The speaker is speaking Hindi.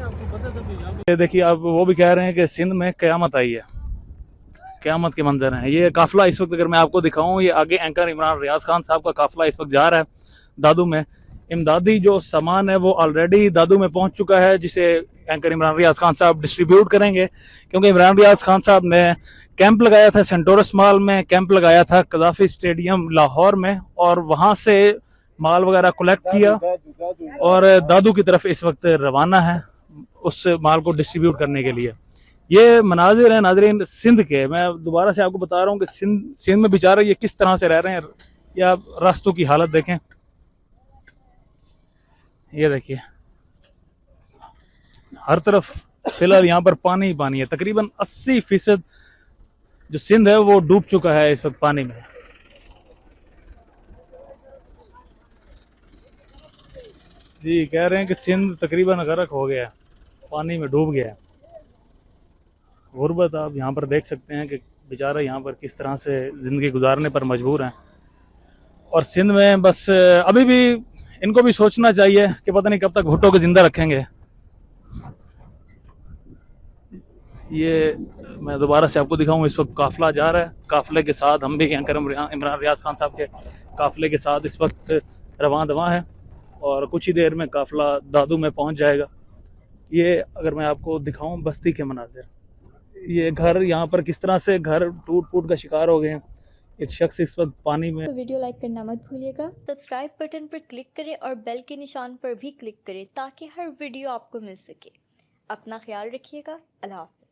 ये देखिए, अब वो भी कह रहे हैं कि सिंध में क़यामत आई है, क़यामत के मंजर हैं। ये काफिला इस वक्त अगर मैं आपको दिखाऊं, ये आगे एंकर इमरान रियाज खान साहब का काफिला इस वक्त जा रहा है दादू में। इमदादी जो सामान है वो ऑलरेडी दादू में पहुंच चुका है, जिसे एंकर इमरान रियाज खान साहब डिस्ट्रीब्यूट करेंगे। क्योंकि इमरान रियाज खान साहब ने कैंप लगाया था सेंटोरस मॉल में, कैंप लगाया था कदाफी स्टेडियम लाहौर में, और वहां से माल वगैरह कलेक्ट किया और दादू की तरफ इस वक्त रवाना है उस माल को डिस्ट्रीब्यूट करने के लिए। ये मनाजिर है नाजरीन सिंध के। मैं दोबारा से आपको बता रहा हूँ कि सिंध में बेचारे ये किस तरह से रह रहे हैं, या रास्तों की हालत देखें। ये देखिए, हर तरफ फिलहाल यहाँ पर पानी ही पानी है। तकरीबन 80% जो सिंध है वो डूब चुका है इस वक्त पानी में। जी कह रहे हैं कि सिंध तकरीबन गर्क हो गया, पानी में डूब गया है। गुर्बत आप यहाँ पर देख सकते हैं कि बेचारा यहाँ पर किस तरह से ज़िंदगी गुजारने पर मजबूर हैं। और सिंध में बस अभी भी इनको भी सोचना चाहिए कि पता नहीं कब तक भुट्टो को जिंदा रखेंगे। ये मैं दोबारा से आपको दिखाऊं, इस वक्त काफिला जा रहा है। काफिले के साथ हम भी एंकर इमरान रियाज खान साहब के काफिले के साथ इस वक्त रवां दवां है, और कुछ ही देर में काफिला दादू में पहुंच जाएगा। ये अगर मैं आपको दिखाऊं बस्ती के मनाजिर, ये घर यहाँ पर किस तरह से घर टूट फूट का शिकार हो गए हैं। एक शख्स इस वक्त पानी में। तो वीडियो लाइक करना मत भूलिएगा, सब्सक्राइब बटन पर क्लिक करें और बेल के निशान पर भी क्लिक करें ताकि हर वीडियो आपको मिल सके। अपना ख्याल रखिएगा। अल्लाह हाफ़िज़।